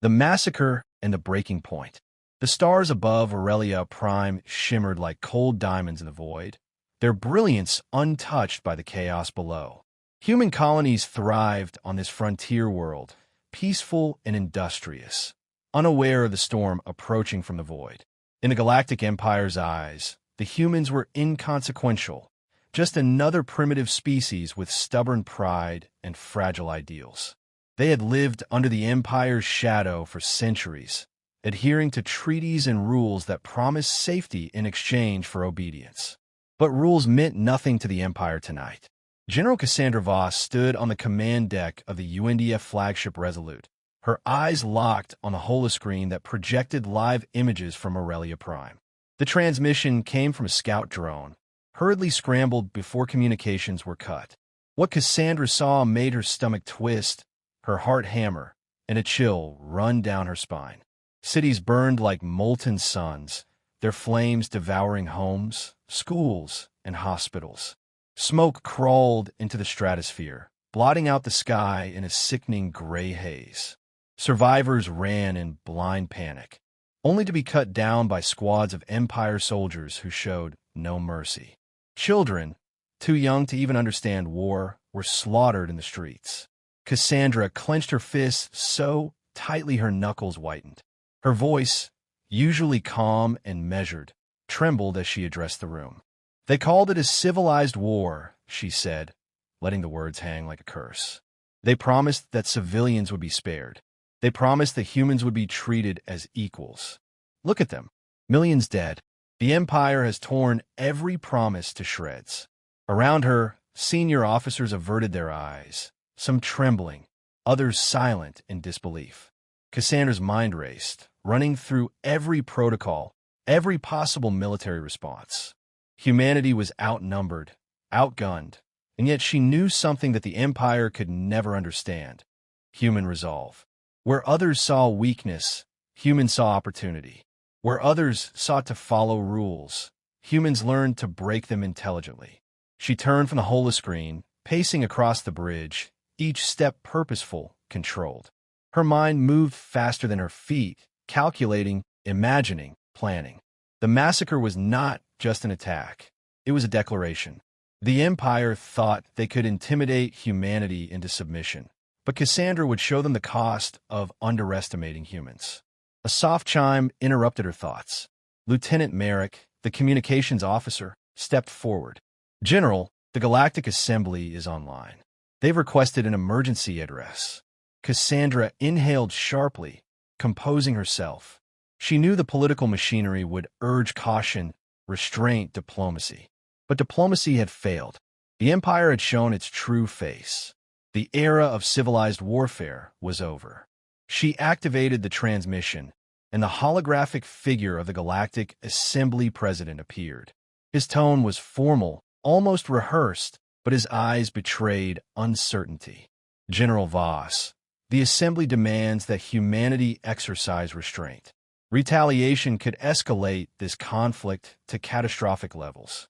The Massacre and the Breaking Point. The stars above Aurelia Prime shimmered like cold diamonds in the void, their brilliance untouched by the chaos below. Human colonies thrived on this frontier world, peaceful and industrious, unaware of the storm approaching from the void. In the Galactic Empire's eyes, the humans were inconsequential, just another primitive species with stubborn pride and fragile ideals. They had lived under the Empire's shadow for centuries, adhering to treaties and rules that promised safety in exchange for obedience. But rules meant nothing to the Empire tonight. General Cassandra Voss stood on the command deck of the UNDF flagship Resolute, her eyes locked on the holoscreen that projected live images from Aurelia Prime. The transmission came from a scout drone, hurriedly scrambled before communications were cut. What Cassandra saw made her stomach twist, her heart hammer, and a chill run down her spine. Cities burned like molten suns, their flames devouring homes, schools, and hospitals. Smoke crawled into the stratosphere, blotting out the sky in a sickening gray haze. Survivors ran in blind panic, only to be cut down by squads of Empire soldiers who showed no mercy. Children, too young to even understand war, were slaughtered in the streets. Cassandra clenched her fists so tightly her knuckles whitened. Her voice, usually calm and measured, trembled as she addressed the room. "They called it a civilized war," she said, letting the words hang like a curse. "They promised that civilians would be spared. They promised that humans would be treated as equals. Look at them. Millions dead. The Empire has torn every promise to shreds." Around her, senior officers averted their eyes, some trembling, others silent in disbelief. Cassandra's mind raced, running through every protocol, every possible military response. Humanity was outnumbered, outgunned, and yet she knew something that the Empire could never understand: human resolve. Where others saw weakness, humans saw opportunity. Where others sought to follow rules, humans learned to break them intelligently. She turned from the holoscreen, pacing across the bridge, each step purposeful, controlled. Her mind moved faster than her feet, calculating, imagining, planning. The massacre was not just an attack. It was a declaration. The Empire thought they could intimidate humanity into submission, but Cassandra would show them the cost of underestimating humans. A soft chime interrupted her thoughts. Lieutenant Merrick, the communications officer, stepped forward. "General, the Galactic Assembly is online. They've requested an emergency address." Cassandra inhaled sharply, composing herself. She knew the political machinery would urge caution, restraint, diplomacy. But diplomacy had failed. The Empire had shown its true face. The era of civilized warfare was over. She activated the transmission, and the holographic figure of the Galactic Assembly President appeared. His tone was formal, almost rehearsed, but his eyes betrayed uncertainty. "General Voss, the Assembly demands that humanity exercise restraint. Retaliation could escalate this conflict to catastrophic levels."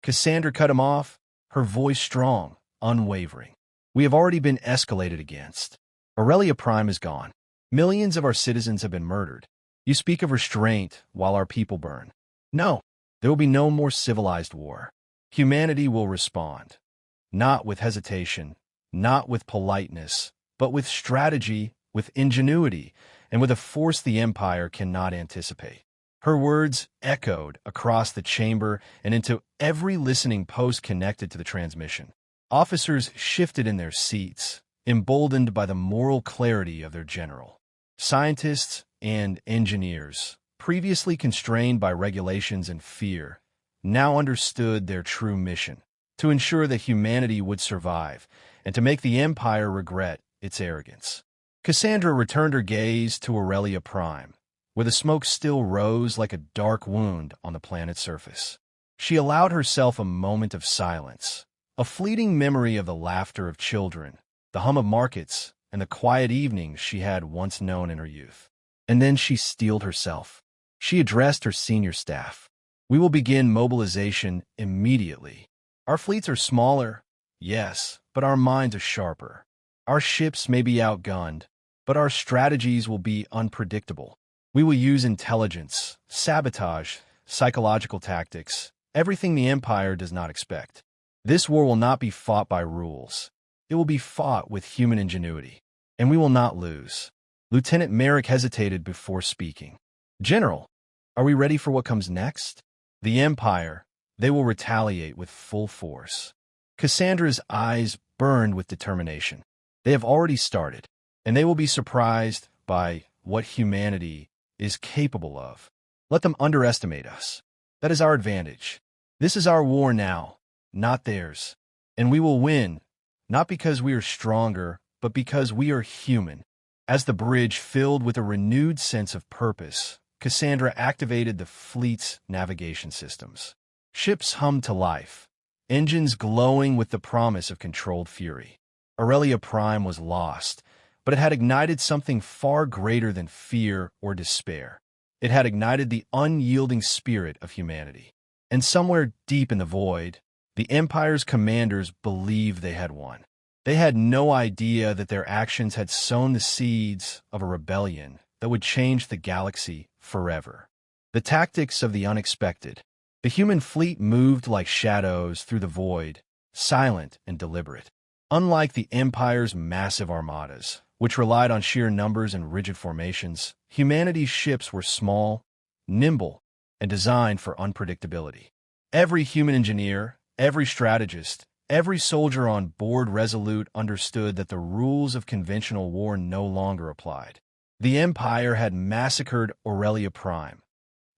Cassandra cut him off, her voice strong, unwavering. "We have already been escalated against. Aurelia Prime is gone. Millions of our citizens have been murdered. You speak of restraint while our people burn. No, there will be no more civilized war. Humanity will respond. Not with hesitation, not with politeness, but with strategy, with ingenuity, and with a force the Empire cannot anticipate." Her words echoed across the chamber and into every listening post connected to the transmission. Officers shifted in their seats, emboldened by the moral clarity of their general. Scientists and engineers, previously constrained by regulations and fear, now understood their true mission: to ensure that humanity would survive and to make the Empire regret its arrogance. Cassandra returned her gaze to Aurelia Prime, where the smoke still rose like a dark wound on the planet's surface. She allowed herself a moment of silence, a fleeting memory of the laughter of children, the hum of markets, and the quiet evenings she had once known in her youth. And then she steeled herself. She addressed her senior staff. "We will begin mobilization immediately. Our fleets are smaller, yes, but our minds are sharper. Our ships may be outgunned, but our strategies will be unpredictable. We will use intelligence, sabotage, psychological tactics, everything the Empire does not expect. This war will not be fought by rules. It will be fought with human ingenuity, and we will not lose. Lieutenant Merrick hesitated before speaking. General, are we ready for what comes next? The Empire, they will retaliate with full force. Cassandra's eyes burned with determination. They have already started, and they will be surprised by what humanity is capable of. Let them underestimate us. That is our advantage. This is our war now, not theirs. And we will win, not because we are stronger, but because we are human. As the bridge filled with a renewed sense of purpose, Cassandra activated the fleet's navigation systems. Ships hummed to life, engines glowing with the promise of controlled fury. Aurelia Prime was lost, but it had ignited something far greater than fear or despair. It had ignited the unyielding spirit of humanity. And somewhere deep in the void, the Empire's commanders believed they had won. They had no idea that their actions had sown the seeds of a rebellion that would change the galaxy forever. The tactics of the unexpected. The human fleet moved like shadows through the void, silent and deliberate. Unlike the Empire's massive armadas, which relied on sheer numbers and rigid formations, humanity's ships were small, nimble, and designed for unpredictability. Every human engineer, every strategist, every soldier on board Resolute understood that the rules of conventional war no longer applied. The Empire had massacred Aurelia Prime.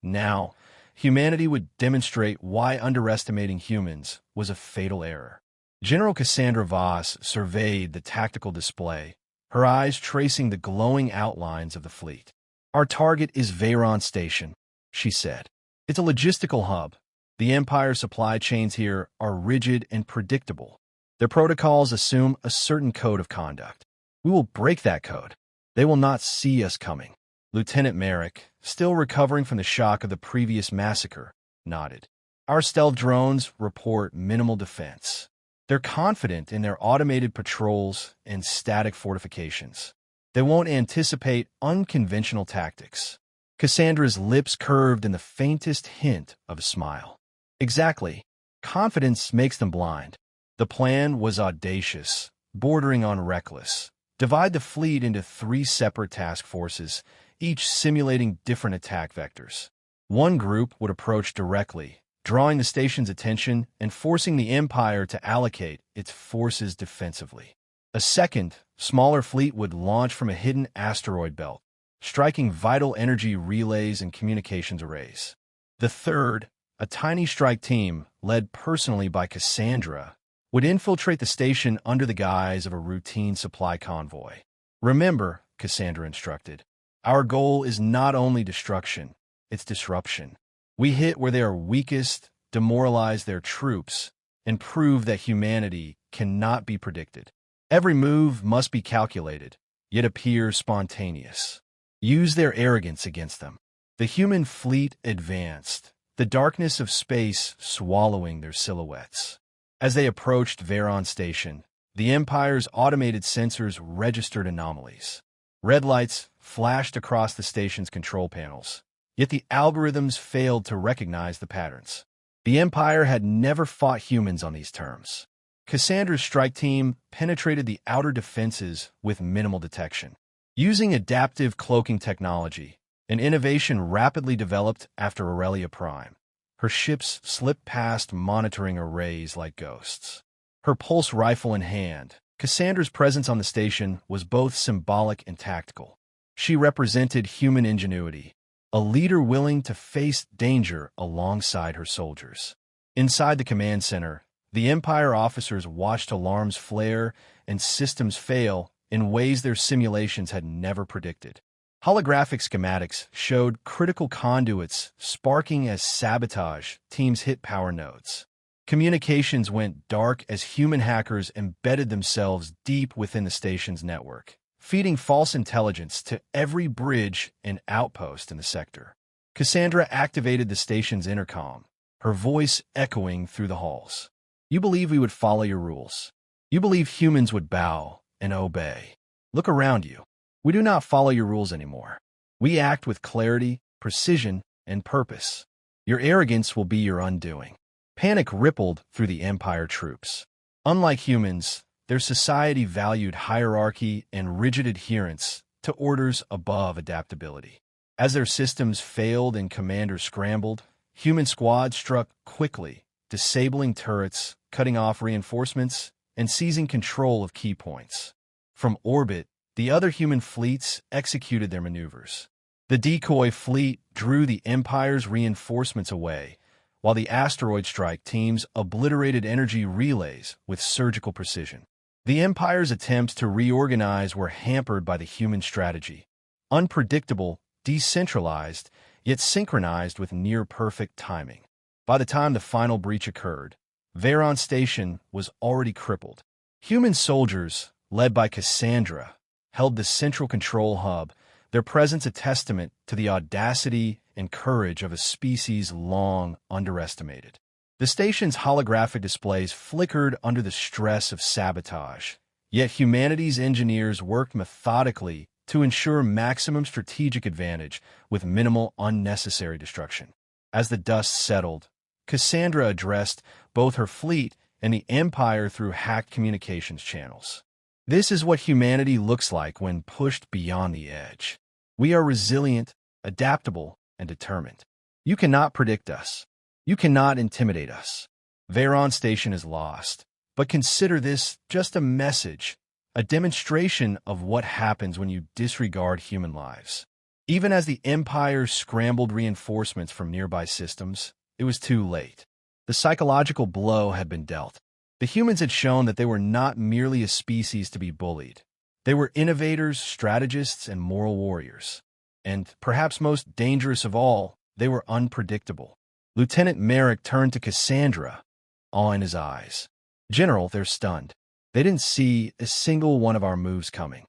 Now, humanity would demonstrate why underestimating humans was a fatal error. General Cassandra Voss surveyed the tactical display, her eyes tracing the glowing outlines of the fleet. "Our target is Veyron Station," she said. "It's a logistical hub. The Empire's supply chains here are rigid and predictable. Their protocols assume a certain code of conduct. We will break that code. They will not see us coming." Lieutenant Merrick, still recovering from the shock of the previous massacre, nodded. "Our stealth drones report minimal defense. They're confident in their automated patrols and static fortifications. They won't anticipate unconventional tactics." Cassandra's lips curved in the faintest hint of a smile. Exactly. Confidence makes them blind. The plan was audacious, bordering on reckless. Divide the fleet into 3 separate task forces, each simulating different attack vectors. One group would approach directly, drawing the station's attention and forcing the Empire to allocate its forces defensively. A second, smaller fleet would launch from a hidden asteroid belt, striking vital energy relays and communications arrays. The third, a tiny strike team, led personally by Cassandra, would infiltrate the station under the guise of a routine supply convoy. "Remember," Cassandra instructed, "our goal is not only destruction, it's disruption. We hit where they are weakest, demoralize their troops, and prove that humanity cannot be predicted. Every move must be calculated, yet appear spontaneous. Use their arrogance against them." The human fleet advanced, the darkness of space swallowing their silhouettes. As they approached Veyron Station, the Empire's automated sensors registered anomalies. Red lights flashed across the station's control panels, yet the algorithms failed to recognize the patterns. The Empire had never fought humans on these terms. Cassandra's strike team penetrated the outer defenses with minimal detection. Using adaptive cloaking technology, an innovation rapidly developed after Aurelia Prime, her ships slipped past monitoring arrays like ghosts. Her pulse rifle in hand, Cassandra's presence on the station was both symbolic and tactical. She represented human ingenuity, a leader willing to face danger alongside her soldiers. Inside the command center, the Empire officers watched alarms flare and systems fail in ways their simulations had never predicted. Holographic schematics showed critical conduits sparking as sabotage teams hit power nodes. Communications went dark as human hackers embedded themselves deep within the station's network, feeding false intelligence to every bridge and outpost in the sector. Cassandra activated the station's intercom, her voice echoing through the halls. "You believe we would follow your rules. You believe humans would bow and obey. Look around you. We do not follow your rules anymore. We act with clarity, precision, and purpose. Your arrogance will be your undoing." Panic rippled through the Empire troops. Unlike humans, their society valued hierarchy and rigid adherence to orders above adaptability. As their systems failed and commanders scrambled, human squads struck quickly, disabling turrets, cutting off reinforcements, and seizing control of key points. From orbit, the other human fleets executed their maneuvers. The decoy fleet drew the Empire's reinforcements away, while the asteroid strike teams obliterated energy relays with surgical precision. The Empire's attempts to reorganize were hampered by the human strategy. Unpredictable, decentralized, yet synchronized with near-perfect timing. By the time the final breach occurred, Veyron Station was already crippled. Human soldiers, led by Cassandra, held the central control hub, their presence a testament to the audacity and courage of a species long underestimated. The station's holographic displays flickered under the stress of sabotage, yet humanity's engineers worked methodically to ensure maximum strategic advantage with minimal unnecessary destruction. As the dust settled, Cassandra addressed both her fleet and the Empire through hacked communications channels. "This is what humanity looks like when pushed beyond the edge. We are resilient, adaptable, and determined. You cannot predict us. You cannot intimidate us. Veyron Station is lost, but consider this just a message, a demonstration of what happens when you disregard human lives." Even as the Empire scrambled reinforcements from nearby systems, it was too late. The psychological blow had been dealt. The humans had shown that they were not merely a species to be bullied. They were innovators, strategists, and moral warriors. And, perhaps most dangerous of all, they were unpredictable. Lieutenant Merrick turned to Cassandra, awe in his eyes. "General, they're stunned. They didn't see a single one of our moves coming."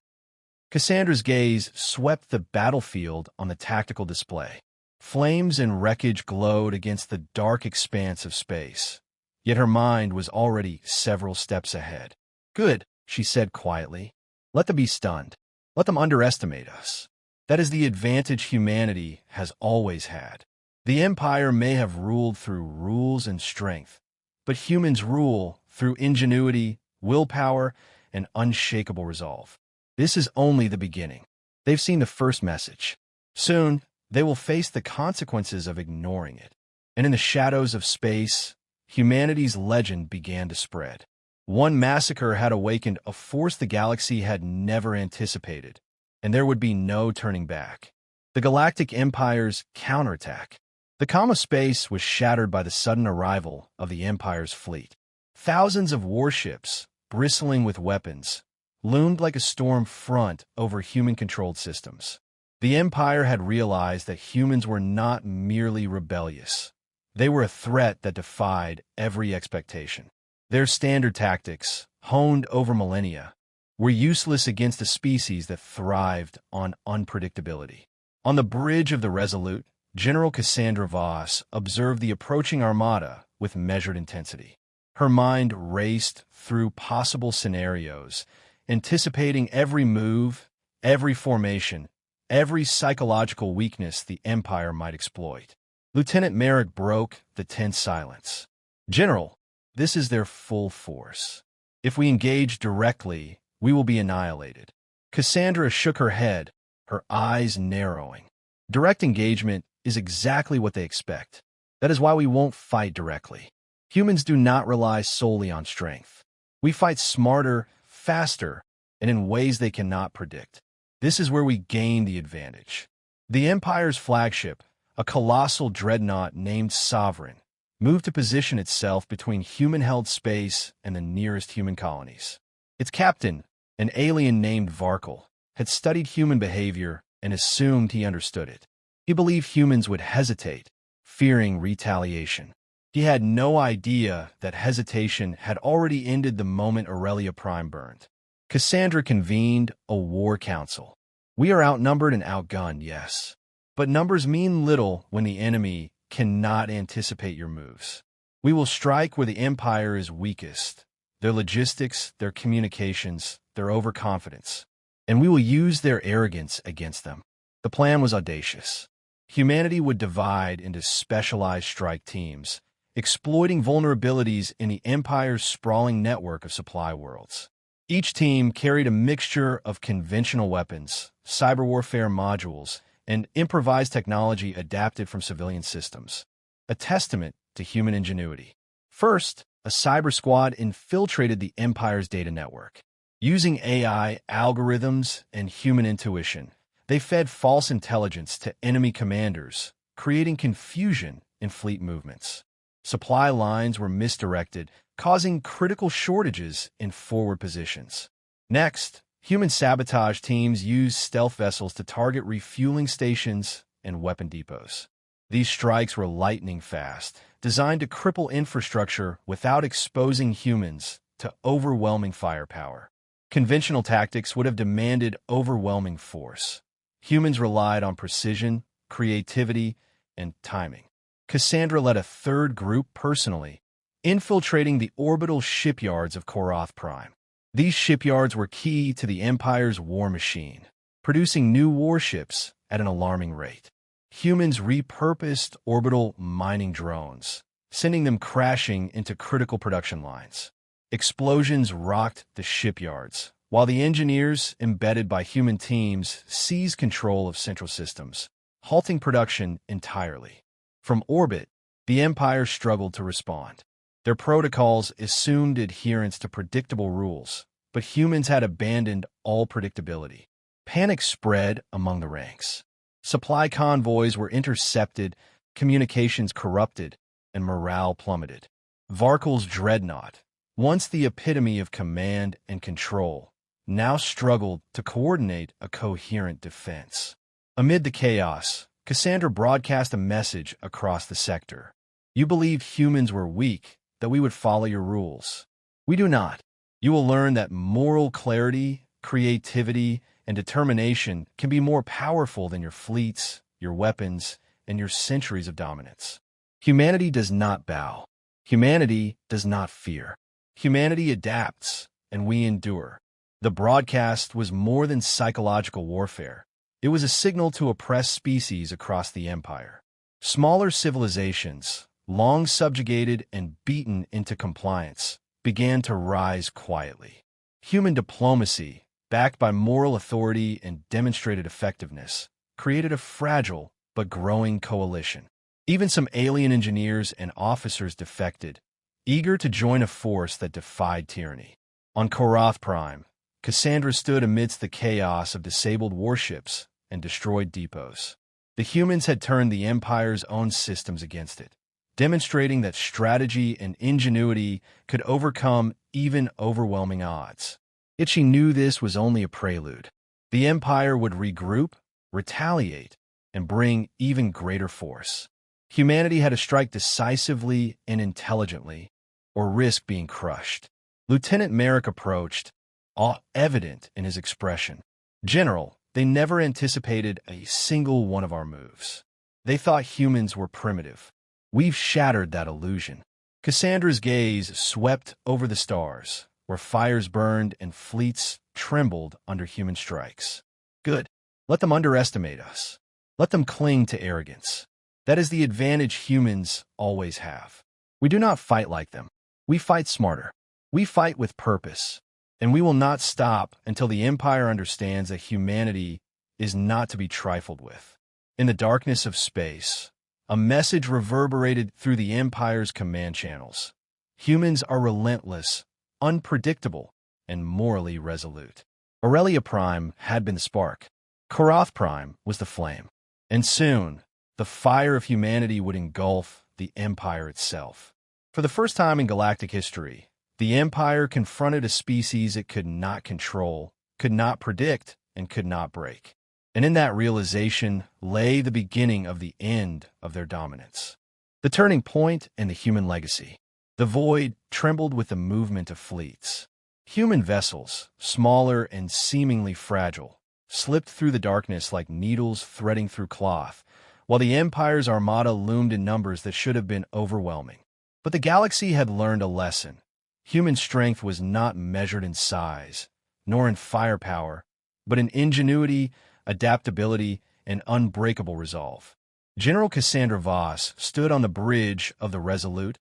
Cassandra's gaze swept the battlefield on the tactical display. Flames and wreckage glowed against the dark expanse of space. Yet her mind was already several steps ahead. "Good," she said quietly. "Let them be stunned. Let them underestimate us. That is the advantage humanity has always had. The Empire may have ruled through rules and strength, but humans rule through ingenuity, willpower, and unshakable resolve. This is only the beginning. They've seen the first message. Soon, they will face the consequences of ignoring it." And in the shadows of space, humanity's legend began to spread. One massacre had awakened a force the galaxy had never anticipated, and there would be no turning back. The Galactic Empire's counterattack. The calm of space was shattered by the sudden arrival of the Empire's fleet. Thousands of warships, bristling with weapons, loomed like a storm front over human-controlled systems. The Empire had realized that humans were not merely rebellious. They were a threat that defied every expectation. Their standard tactics, honed over millennia, were useless against a species that thrived on unpredictability. On the bridge of the Resolute, General Cassandra Voss observed the approaching armada with measured intensity. Her mind raced through possible scenarios, anticipating every move, every formation, every psychological weakness the Empire might exploit. Lieutenant Merrick broke the tense silence. "General, this is their full force. If we engage directly, we will be annihilated." Cassandra shook her head, her eyes narrowing. "Direct engagement is exactly what they expect. That is why we won't fight directly. Humans do not rely solely on strength. We fight smarter, faster, and in ways they cannot predict. This is where we gain the advantage." The Empire's flagship, a colossal dreadnought named Sovereign, moved to position itself between human-held space and the nearest human colonies. Its captain, an alien named Varkle, had studied human behavior and assumed he understood it. He believed humans would hesitate, fearing retaliation. He had no idea that hesitation had already ended the moment Aurelia Prime burned. Cassandra convened a war council. "We are outnumbered and outgunned, yes. But numbers mean little when the enemy cannot anticipate your moves. We will strike where the Empire is weakest, their logistics, their communications, their overconfidence. and we will use their arrogance against them. The plan was audacious. Humanity would divide into specialized strike teams, exploiting vulnerabilities in the Empire's sprawling network of supply worlds. Each team carried a mixture of conventional weapons, cyber warfare modules, and improvised technology adapted from civilian systems, a testament to human ingenuity. First, a cyber squad infiltrated the Empire's data network. Using AI, algorithms, and human intuition, they fed false intelligence to enemy commanders, creating confusion in fleet movements. Supply lines were misdirected, causing critical shortages in forward positions. Next, human sabotage teams used stealth vessels to target refueling stations and weapon depots. These strikes were lightning fast, designed to cripple infrastructure without exposing humans to overwhelming firepower. Conventional tactics would have demanded overwhelming force. Humans relied on precision, creativity, and timing. Cassandra led a third group personally, infiltrating the orbital shipyards of Korath Prime. These shipyards were key to the Empire's war machine, producing new warships at an alarming rate. Humans repurposed orbital mining drones, sending them crashing into critical production lines. Explosions rocked the shipyards, while the engineers, embedded by human teams, seized control of central systems, halting production entirely. From orbit, the Empire struggled to respond. Their protocols assumed adherence to predictable rules, but humans had abandoned all predictability. Panic spread among the ranks. Supply convoys were intercepted, communications corrupted, and morale plummeted. Varkel's dreadnought, once the epitome of command and control, now struggled to coordinate a coherent defense. Amid the chaos, Cassandra broadcast a message across the sector. You believed humans were weak, that we would follow your rules. We do not. You will learn that moral clarity, creativity, and determination can be more powerful than your fleets, your weapons, and your centuries of dominance. Humanity does not bow. Humanity does not fear. Humanity adapts, and we endure. The broadcast was more than psychological warfare. It was a signal to oppressed species across the Empire. Smaller civilizations, long subjugated and beaten into compliance, began to rise quietly. Human diplomacy, backed by moral authority and demonstrated effectiveness, created a fragile but growing coalition. Even some alien engineers and officers defected, eager to join a force that defied tyranny. On Korath Prime, Cassandra stood amidst the chaos of disabled warships and destroyed depots. The humans had turned the Empire's own systems against it, demonstrating that strategy and ingenuity could overcome even overwhelming odds. Yet she knew this was only a prelude. The Empire would regroup, retaliate, and bring even greater force. Humanity had to strike decisively and intelligently, or risk being crushed. Lieutenant Merrick approached, all evident in his expression. General, they never anticipated a single one of our moves. They thought humans were primitive. We've shattered that illusion. Cassandra's gaze swept over the stars, where fires burned and fleets trembled under human strikes. Good. Let them underestimate us. Let them cling to arrogance. That is the advantage humans always have. We do not fight like them. We fight smarter. We fight with purpose. And we will not stop until the Empire understands that humanity is not to be trifled with. In the darkness of space, a message reverberated through the Empire's command channels. Humans are relentless, unpredictable, and morally resolute. Aurelia Prime had been the spark. Korath Prime was the flame. And soon, the fire of humanity would engulf the Empire itself. For the first time in galactic history, the Empire confronted a species it could not control, could not predict, and could not break. And in that realization lay the beginning of the end of their dominance. The turning point and the human legacy. The void trembled with the movement of fleets. Human vessels, smaller and seemingly fragile, slipped through the darkness like needles threading through cloth, while the Empire's armada loomed in numbers that should have been overwhelming. But the galaxy had learned a lesson. Human strength was not measured in size, nor in firepower, but in ingenuity, adaptability, and unbreakable resolve. General Cassandra Voss stood on the bridge of the Resolute,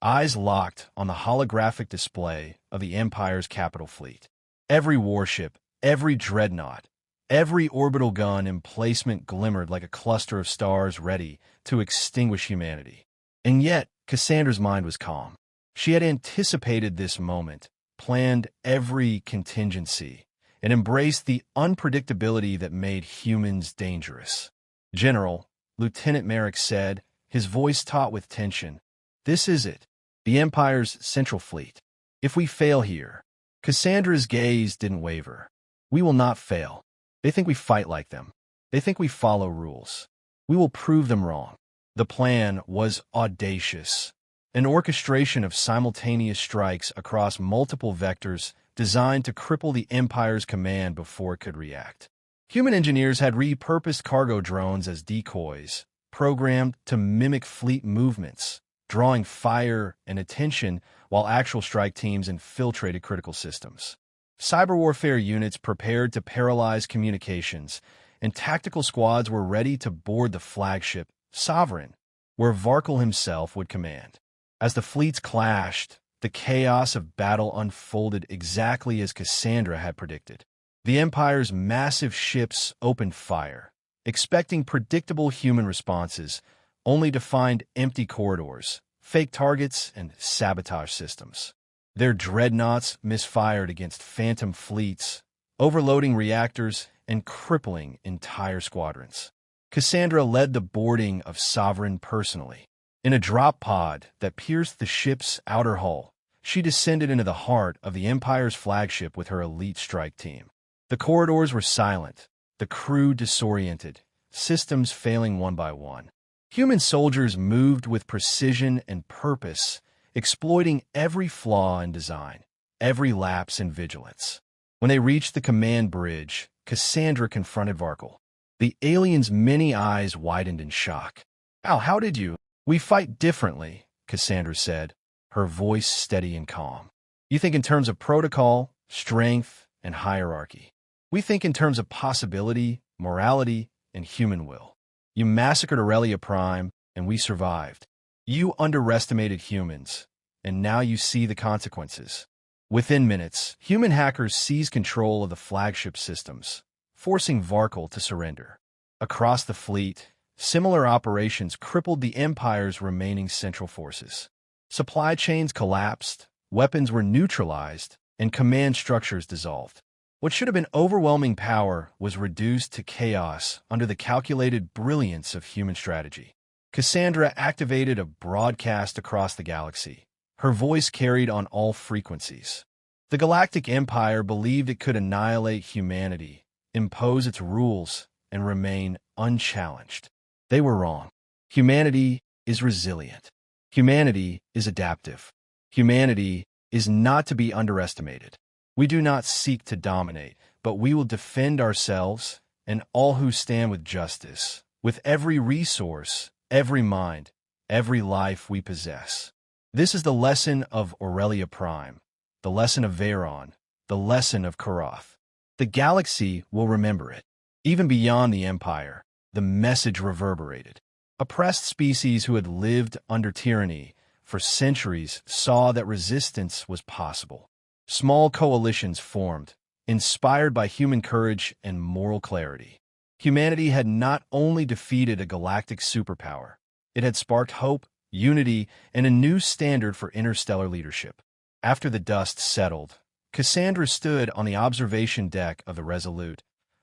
eyes locked on the holographic display of the Empire's capital fleet. Every warship, every dreadnought, every orbital gun emplacement glimmered like a cluster of stars ready to extinguish humanity. And yet, Cassandra's mind was calm. She had anticipated this moment, planned every contingency, and embraced the unpredictability that made humans dangerous. "General," Lieutenant Merrick said, his voice taut with tension, "this is it, the Empire's central fleet. If we fail here..." Cassandra's gaze didn't waver. "We will not fail. They think we fight like them. They think we follow rules. We will prove them wrong." The plan was audacious, an orchestration of simultaneous strikes across multiple vectors designed to cripple the Empire's command before it could react. Human engineers had repurposed cargo drones as decoys, programmed to mimic fleet movements, drawing fire and attention while actual strike teams infiltrated critical systems. Cyber warfare units prepared to paralyze communications, and tactical squads were ready to board the flagship, Sovereign, where Varkle himself would command. As the fleets clashed, the chaos of battle unfolded exactly as Cassandra had predicted. The Empire's massive ships opened fire, expecting predictable human responses, only to find empty corridors, fake targets, and sabotage systems. Their dreadnoughts misfired against phantom fleets, overloading reactors and crippling entire squadrons. Cassandra led the boarding of Sovereign personally. In a drop pod that pierced the ship's outer hull, she descended into the heart of the Empire's flagship with her elite strike team. The corridors were silent, the crew disoriented, systems failing one by one. Human soldiers moved with precision and purpose, exploiting every flaw in design, every lapse in vigilance. When they reached the command bridge, Cassandra confronted Varkle. The alien's many eyes widened in shock. How did you?" "We fight differently," Cassandra said, her voice steady and calm. "You think in terms of protocol, strength, and hierarchy. We think in terms of possibility, morality, and human will. You massacred Aurelia Prime, and we survived. You underestimated humans, and now you see the consequences." Within minutes, human hackers seized control of the flagship systems, forcing Varkle to surrender. Across the fleet, similar operations crippled the Empire's remaining central forces. Supply chains collapsed, weapons were neutralized, and command structures dissolved. What should have been overwhelming power was reduced to chaos under the calculated brilliance of human strategy. Cassandra activated a broadcast across the galaxy. Her voice carried on all frequencies. The Galactic Empire believed it could annihilate humanity, impose its rules, and remain unchallenged. They were wrong. Humanity is resilient. Humanity is adaptive. Humanity is not to be underestimated. We do not seek to dominate, but we will defend ourselves and all who stand with justice, with every resource, every mind, every life we possess. This is the lesson of Aurelia Prime, the lesson of Veyron, the lesson of Karath. The galaxy will remember it. Even beyond the Empire, the message reverberated. Oppressed species who had lived under tyranny for centuries saw that resistance was possible. Small coalitions formed, inspired by human courage and moral clarity. Humanity had not only defeated a galactic superpower, it had sparked hope, unity, and a new standard for interstellar leadership. After the dust settled, Cassandra stood on the observation deck of the Resolute,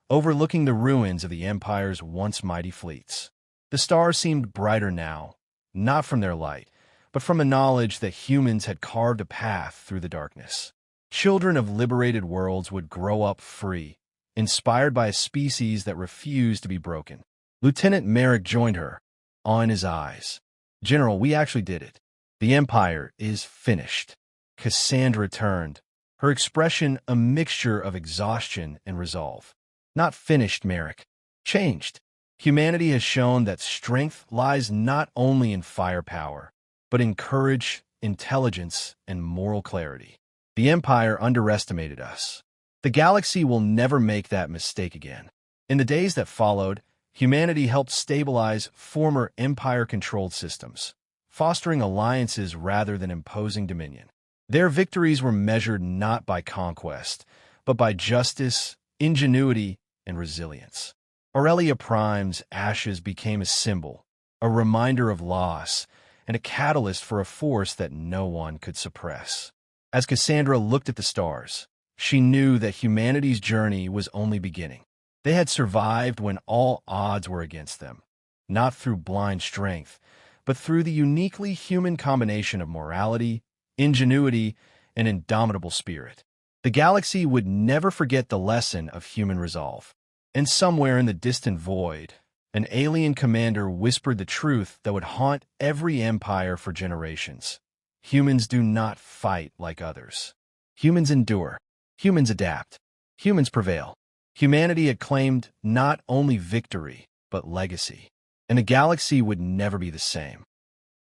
overlooking the ruins of the Empire's once mighty fleets. The stars seemed brighter now, not from their light, but from the knowledge that humans had carved a path through the darkness. Children of liberated worlds would grow up free, inspired by a species that refused to be broken. Lieutenant Merrick joined her, awe in his eyes. "General, we actually did it. The Empire is finished." Cassandra turned, her expression a mixture of exhaustion and resolve. "Not finished, Merrick. Changed. Humanity has shown that strength lies not only in firepower, but in courage, intelligence, and moral clarity. The Empire underestimated us, The galaxy will never make that mistake again. In the days that followed, humanity helped stabilize former Empire-controlled systems, fostering alliances rather than imposing dominion. Their victories were measured not by conquest, but by justice, ingenuity, and resilience. Aurelia Prime's ashes became a symbol, a reminder of loss, and a catalyst for a force that no one could suppress. As Cassandra looked at the stars, she knew that humanity's journey was only beginning. They had survived when all odds were against them, not through blind strength, but through the uniquely human combination of morality, ingenuity, and indomitable spirit. The galaxy would never forget the lesson of human resolve. And somewhere in the distant void, an alien commander whispered the truth that would haunt every empire for generations. Humans do not fight like others. Humans endure. Humans adapt. Humans prevail. Humanity had claimed not only victory, but legacy. And the galaxy would never be the same.